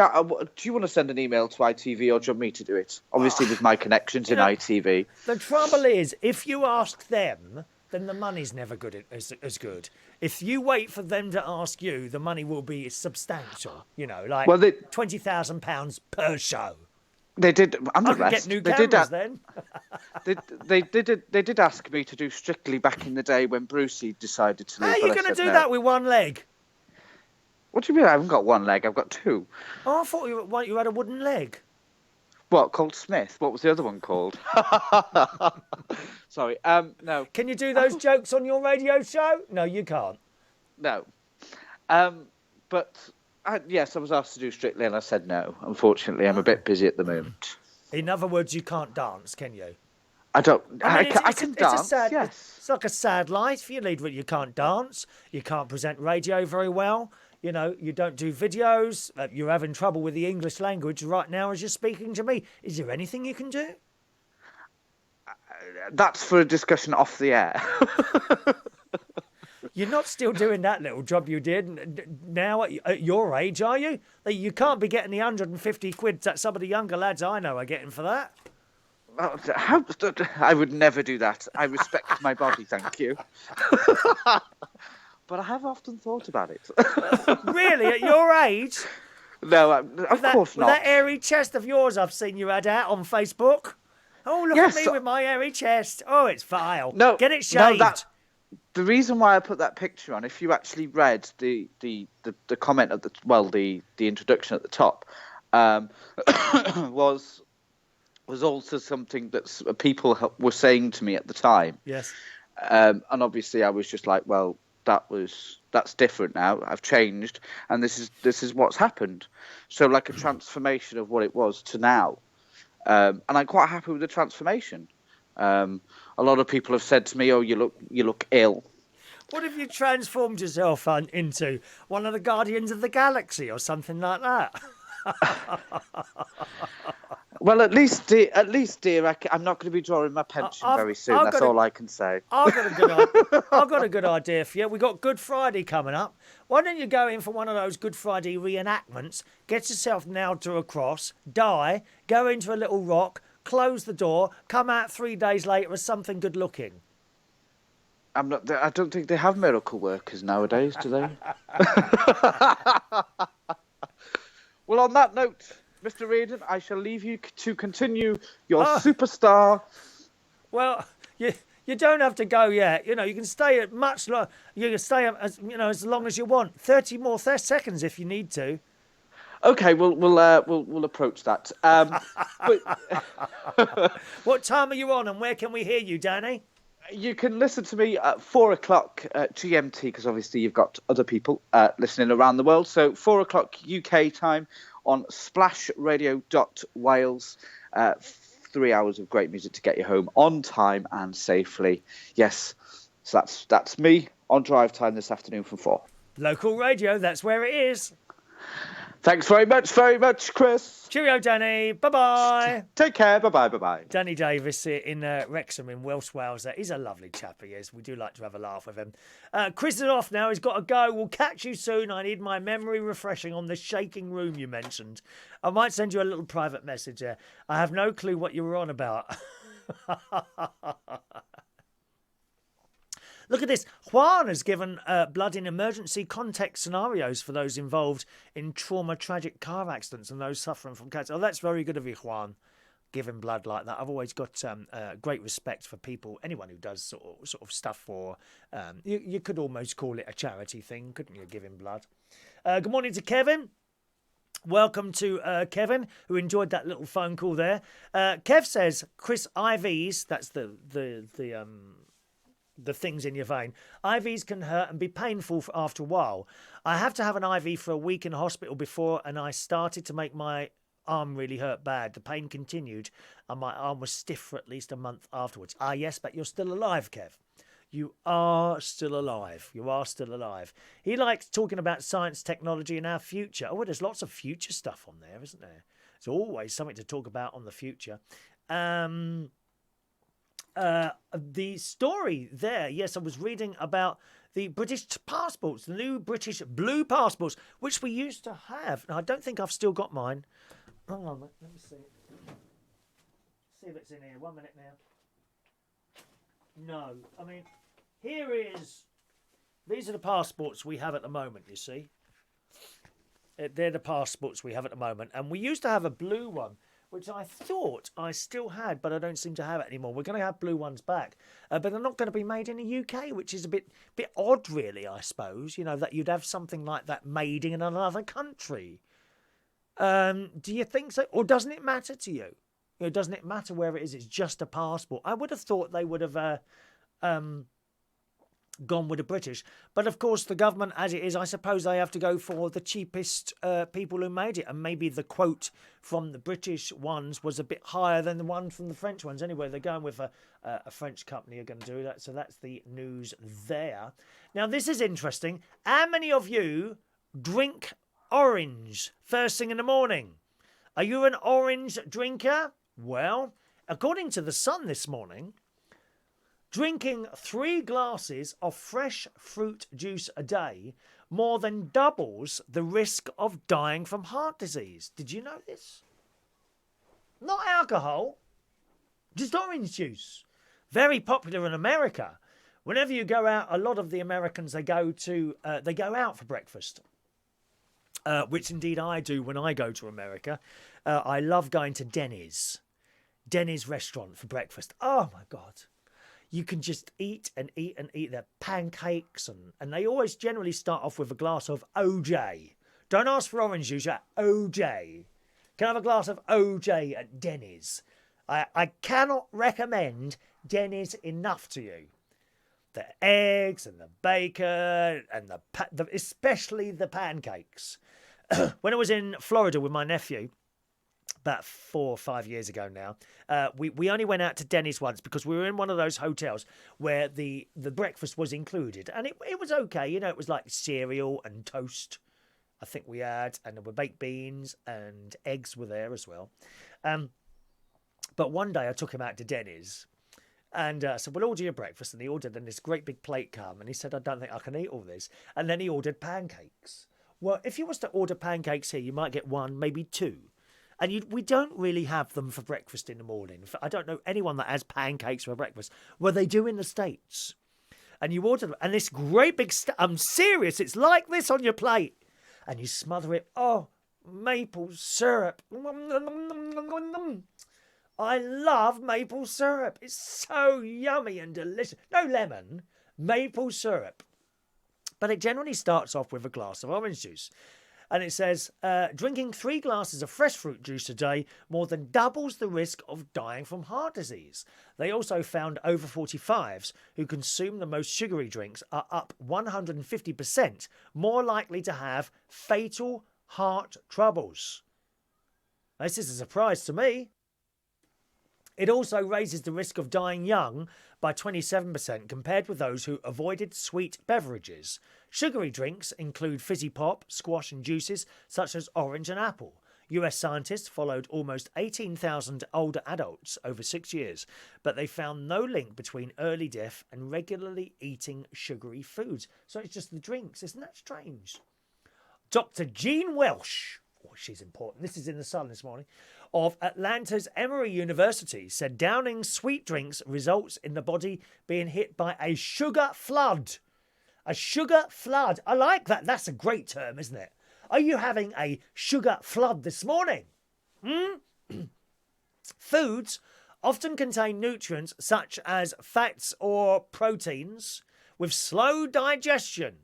do you want to send an email to ITV or do you want me to do it? Obviously, with my connections in ITV. The trouble is, if you ask them, then the money's never good as good. If you wait for them to ask you, the money will be substantial. You know, like £20,000 per show. They did. I'm I the could rest. get new cameras then. They did ask me to do Strictly back in the day when Brucey decided to leave. How are you going to do that with one leg? What do you mean? I haven't got one leg. I've got two. Oh, I thought you had a wooden leg. What, called Smith? What was the other one called? Sorry. No. Can you do those jokes on your radio show? No, you can't. No. But yes, I was asked to do Strictly, and I said no. Unfortunately, I'm a bit busy at the moment. In other words, you can't dance, can you? I don't. I mean, I can dance. Yes. It's like a sad life. You lead with you can't dance. You can't present radio very well. You know, you don't do videos. You're having trouble with the English language right now as you're speaking to me. Is there anything you can do? that's for a discussion off the air. You're not still doing that little job you did now at your age, are you? You can't be getting the 150 quid that some of the younger lads I know are getting for that. I would never do that. I respect my body, thank you. But I have often thought about it. Really, at your age? No, of course not. With that airy chest of yours I've seen you had out on Facebook. Oh, look at me with my airy chest. Oh, it's vile. No, get it shaved. No, the reason why I put that picture on, if you actually read the comment at the introduction at the top, was also something that people were saying to me at the time. Yes. And obviously I was just like, well, that's different now. I've changed, and this is what's happened. So like a transformation of what it was to now, and I'm quite happy with the transformation. A lot of people have said to me, "Oh, you look ill." What have you transformed yourself into? One of the Guardians of the Galaxy or something like that? Well, at least, dear, I'm not going to be drawing my pension very soon. That's all I can say. I've got a good idea for you. We've got Good Friday coming up. Why don't you go in for one of those Good Friday reenactments, get yourself nailed to a cross, die, go into a little rock, close the door, come out 3 days later as something good looking. I don't think they have miracle workers nowadays, do they? Well, on that note, Mr. Reardon, I shall leave you to continue your superstar. Well, you don't have to go yet. You know, you can stay at much longer. You can stay as long as you want. 30 more seconds if you need to. Okay, we'll approach that. What time are you on, and where can we hear you, Danny? You can listen to me at 4 o'clock GMT, because obviously you've got other people listening around the world. So 4 o'clock UK time on splashradio.wales. 3 hours of great music to get you home on time and safely. Yes, so that's me on drive time this afternoon from 4. Local radio, that's where it is. Thanks very much, Chris. Cheerio, Danny. Bye-bye. Take care. Bye-bye. Danny Davies in Wrexham in Welsh Wales. He's a lovely chap, he is. We do like to have a laugh with him. Chris is off now. He's got to go. We'll catch you soon. I need my memory refreshing on the shaking room you mentioned. I might send you a little private message there. I have no clue what you were on about. Look at this. Juan has given blood in emergency context scenarios for those involved in tragic car accidents and those suffering from cancer. Oh, that's very good of you, Juan, giving blood like that. I've always got great respect for people, anyone who does sort of stuff for, you could almost call it a charity thing, couldn't you, giving blood? Good morning to Kevin. Welcome to Kevin, who enjoyed that little phone call there. Kev says, Chris, IVs, that's the things in your vein. IVs can hurt and be painful after a while. I have to have an IV for a week in hospital before, and I started to make my arm really hurt bad. The pain continued, and my arm was stiff for at least a month afterwards. Ah, yes, but you're still alive, Kev. You are still alive. You are still alive. He likes talking about science, technology, and our future. Oh, there's lots of future stuff on there, isn't there? There's always something to talk about on the future. The story there, yes, I was reading about the British passports, the new British blue passports, which we used to have. Now, I don't think I've still got mine. Hang on, let me see. See if it's in here. 1 minute now. No, I mean, these are the passports we have at the moment, you see. They're the passports we have at the moment. And we used to have a blue one, which I thought I still had, but I don't seem to have it anymore. We're going to have blue ones back, but they're not going to be made in the UK, which is a bit odd, really, I suppose, you know, that you'd have something like that made in another country. Do you think so? Or doesn't it matter to you? You know, doesn't it matter where it is? It's just a passport. I would have thought they would have gone with the British. But of course, the government, as it is, I suppose they have to go for the cheapest people who made it. And maybe the quote from the British ones was a bit higher than the one from the French ones. Anyway, they're going with a French company who are going to do that. So that's the news there. Now, this is interesting. How many of you drink orange first thing in the morning? Are you an orange drinker? Well, according to The Sun this morning, Drinking 3 glasses of fresh fruit juice a day more than doubles the risk of dying from heart disease. Did you know this? Not alcohol, just orange juice. Very popular in America. Whenever you go out, a lot of the Americans, they go out for breakfast. Which indeed I do when I go to America. I love going to Denny's restaurant for breakfast. Oh my God. You can just eat and eat and eat their pancakes, and they always generally start off with a glass of OJ. Don't ask for orange juice, OJ. Can I have a glass of OJ at Denny's? I cannot recommend Denny's enough to you. The eggs and the bacon and especially the pancakes. When I was in Florida with my nephew, about 4 or 5 years ago now, we only went out to Denny's once because we were in one of those hotels where the breakfast was included. And it was okay. You know, it was like cereal and toast, I think we had. And there were baked beans and eggs were there as well. But one day I took him out to Denny's. And said, well, order your breakfast. And he ordered, and this great big plate come. And he said, I don't think I can eat all this. And then he ordered pancakes. Well, if you was to order pancakes here, you might get 1, maybe 2. And we don't really have them for breakfast in the morning. I don't know anyone that has pancakes for breakfast. Well, they do in the States. And you order them. And this great big... I'm serious. It's like this on your plate. And you smother it. Oh, maple syrup. I love maple syrup. It's so yummy and delicious. No lemon, maple syrup. But it generally starts off with a glass of orange juice. And it says, drinking 3 glasses of fresh fruit juice a day more than doubles the risk of dying from heart disease. They also found over 45s who consume the most sugary drinks are up 150% more likely to have fatal heart troubles. This is a surprise to me. It also raises the risk of dying young by 27% compared with those who avoided sweet beverages. Sugary drinks include fizzy pop, squash and juices such as orange and apple. US scientists followed almost 18,000 older adults over 6 years, but they found no link between early death and regularly eating sugary foods. So it's just the drinks. Isn't that strange? Dr. Jean Welsh, she's important, this is in the Sun this morning, of Atlanta's Emory University said downing sweet drinks results in the body being hit by a sugar flood. A sugar flood. I like that. That's a great term, isn't it? Are you having a sugar flood this morning? Foods often contain nutrients such as fats or proteins with slow digestion.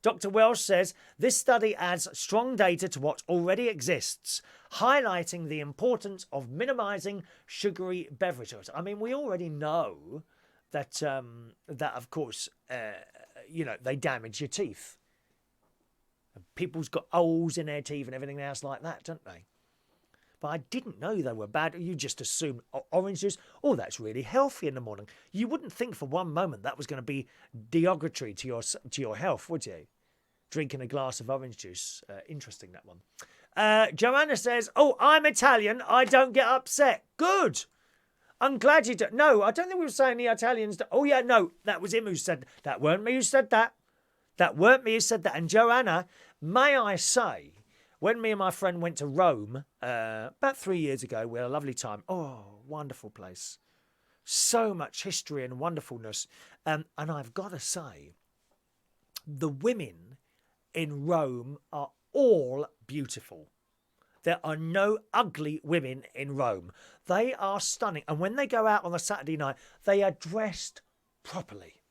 Dr. Welsh says this study adds strong data to what already exists, highlighting the importance of minimising sugary beverages. I mean, we already know that, of course, they damage your teeth. People's got holes in their teeth and everything else like that, don't they? But I didn't know they were bad. You just assume orange juice, that's really healthy in the morning. You wouldn't think for one moment that was going to be derogatory to your health, would you? Drinking a glass of orange juice. Interesting, that one. Joanna says, I'm Italian. I don't get upset. Good. I'm glad you don't. No, I don't think we were saying the Italians. No, that was him who said that. Weren't me who said that. That weren't me who said that. And Joanna, may I say, when me and my friend went to Rome about 3 years ago, we had a lovely time. Oh, wonderful place. So much history and wonderfulness. And I've got to say, the women in Rome are all beautiful. There are no ugly women in Rome. They are stunning. And when they go out on a Saturday night, they are dressed properly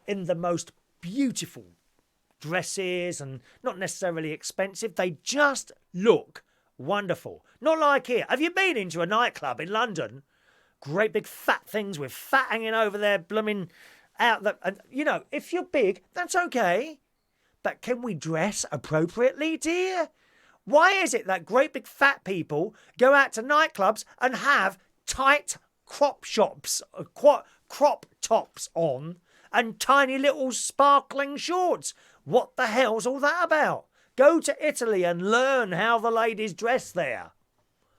in the most beautiful dresses and not necessarily expensive. They just look wonderful. Not like here. Have you been into a nightclub in London? Great big fat things with fat hanging over their blooming out. And if you're big, that's okay. But can we dress appropriately, dear? Why is it that great big fat people go out to nightclubs and have tight crop tops on and tiny little sparkling shorts? What the hell's all that about? Go to Italy and learn how the ladies dress there.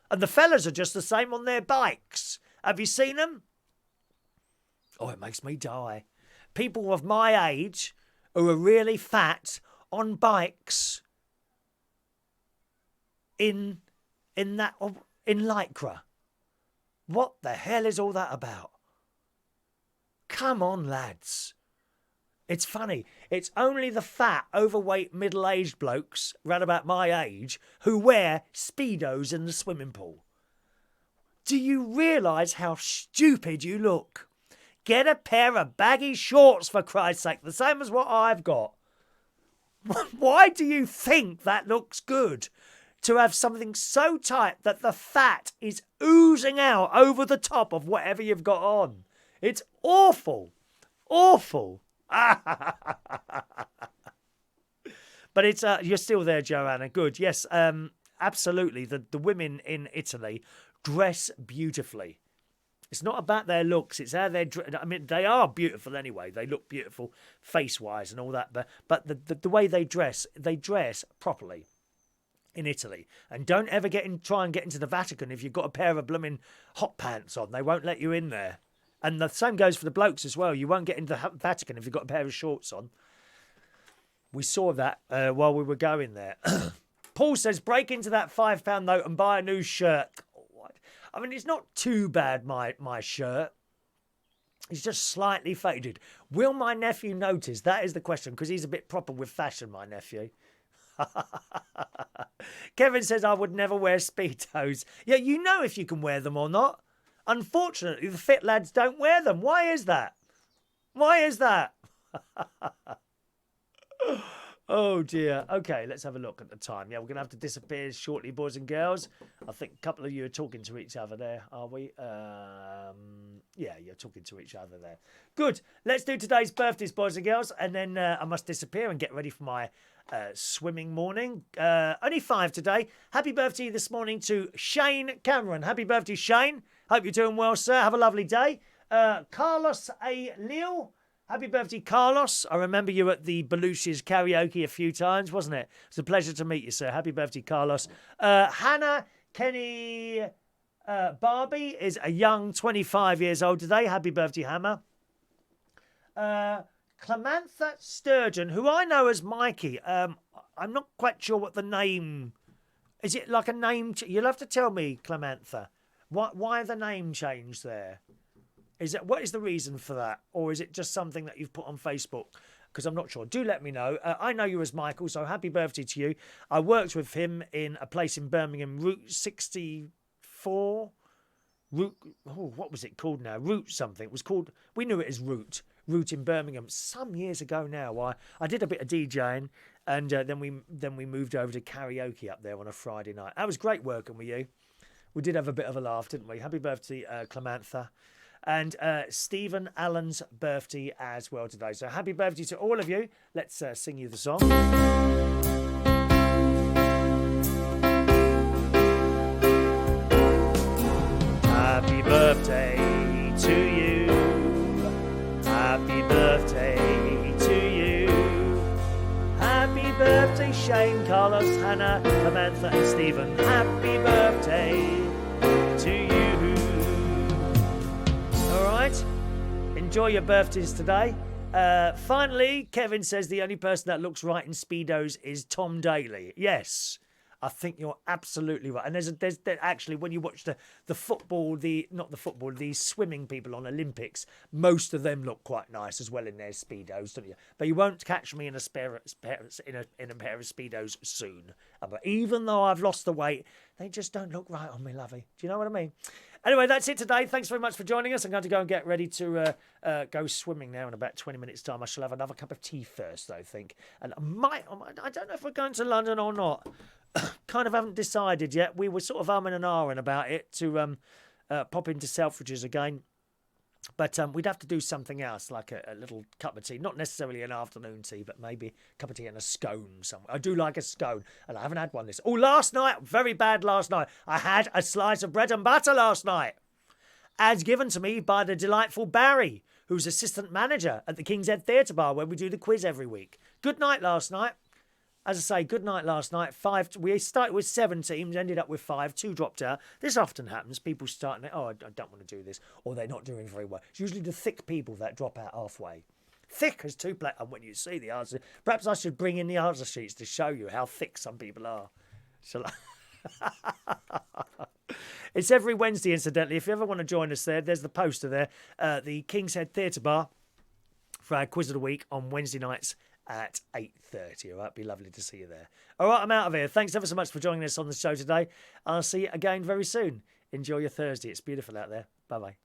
And the fellas are just the same on their bikes. Have you seen them? Oh, it makes me die. People of my age who are really fat on bikes in lycra. What the hell is all that about? Come on, lads. It's funny. It's only the fat, overweight, middle-aged blokes, round about my age, who wear Speedos in the swimming pool. Do you realise how stupid you look? Get a pair of baggy shorts, for Christ's sake, the same as what I've got. Why do you think that looks good? To have something so tight that the fat is oozing out over the top of whatever you've got on. It's awful. Awful. But it's you're still there, Joanna. Good. Yes, absolutely. The women in Italy dress beautifully. It's not about their looks. It's how they dress. I mean, they are beautiful anyway. They look beautiful face-wise and all that. But the way they dress properly in Italy. And don't ever try and get into the Vatican if you've got a pair of blooming hot pants on. They won't let you in there. And the same goes for the blokes as well. You won't get into the Vatican if you've got a pair of shorts on. We saw that while we were going there. Paul says, break into that £5 note and buy a new shirt. I mean, it's not too bad, my shirt. It's just slightly faded. Will my nephew notice? That is the question, because he's a bit proper with fashion, my nephew. Kevin says, I would never wear Speedos. Yeah, you know if you can wear them or not. Unfortunately, the fit lads don't wear them. Why is that? Why is that? Oh, dear. Okay, let's have a look at the time. Yeah, we're going to have to disappear shortly, boys and girls. I think a couple of you are talking to each other there, are we? Yeah, you're talking to each other there. Good. Let's do today's birthdays, boys and girls, and then I must disappear and get ready for my swimming morning. Only 5 today. Happy birthday this morning to Shane Cameron. Happy birthday, Shane. Hope you're doing well, sir. Have a lovely day. Carlos A. Leal. Happy birthday, Carlos. I remember you at the Belushi's karaoke a few times, wasn't it? It's a pleasure to meet you, sir. Happy birthday, Carlos. Hannah Kenny Barbie is a young 25 years old today. Happy birthday, Hannah. Clamantha Stephen, who I know as Mikey. I'm not quite sure what the name... Is it like a name... You'll have to tell me, Clamantha. Why the name change there? What is the reason for that? Or is it just something that you've put on Facebook? Because I'm not sure. Do let me know. I know you as Michael, so happy birthday to you. I worked with him in a place in Birmingham, Route 64. What was it called now? Route something. It was called... We knew it as Route in Birmingham some years ago now. I did a bit of DJing, and then we moved over to karaoke up there on a Friday night. That was great working with you. We did have a bit of a laugh, didn't we? Happy birthday, Clamantha. And Stephen Allen's birthday as well today. So happy birthday to all of you. Let's sing you the song. Happy birthday to you. Happy birthday to you. Happy birthday, Shane, Carlos, Hannah, Clamantha and Stephen. Happy birthday to you. All right. Enjoy your birthdays today. Finally, Kevin says the only person that looks right in Speedos is Tom Daley. Yes, I think you're absolutely right. And there's actually, when you watch the swimming people on Olympics, most of them look quite nice as well in their Speedos, don't you? But you won't catch me in a pair of Speedos soon. But even though I've lost the weight, they just don't look right on me, lovey. Do you know what I mean? Anyway, that's it today. Thanks very much for joining us. I'm going to go and get ready to go swimming now in about 20 minutes' time. I shall have another cup of tea first, I think. And I don't know if we're going to London or not. Kind of haven't decided yet. We were sort of umming and ahhing about it to pop into Selfridges again. But we'd have to do something else, like a little cup of tea. Not necessarily an afternoon tea, but maybe a cup of tea and a scone somewhere. I do like a scone, and I haven't had one last night, very bad last night. I had a slice of bread and butter last night, as given to me by the delightful Barry, who's assistant manager at the King's Head Theatre Bar, where we do the quiz every week. Good night last night. As I say, good night last night. We started with 7 teams, ended up with 5. 2 dropped out. This often happens. People starting, I don't want to do this, or they're not doing very well. It's usually the thick people that drop out halfway. Thick as 2 plate. And when you see the answer, perhaps I should bring in the answer sheets to show you how thick some people are. Shall I? It's every Wednesday, incidentally. If you ever want to join us there's the poster there. The King's Head Theatre Bar for our quiz of the week on Wednesday nights at 8:30. All right, be lovely to see you there. All right, I'm out of here. Thanks ever so much for joining us on the show today. I'll see you again very soon. Enjoy your Thursday. It's beautiful out there. Bye-bye.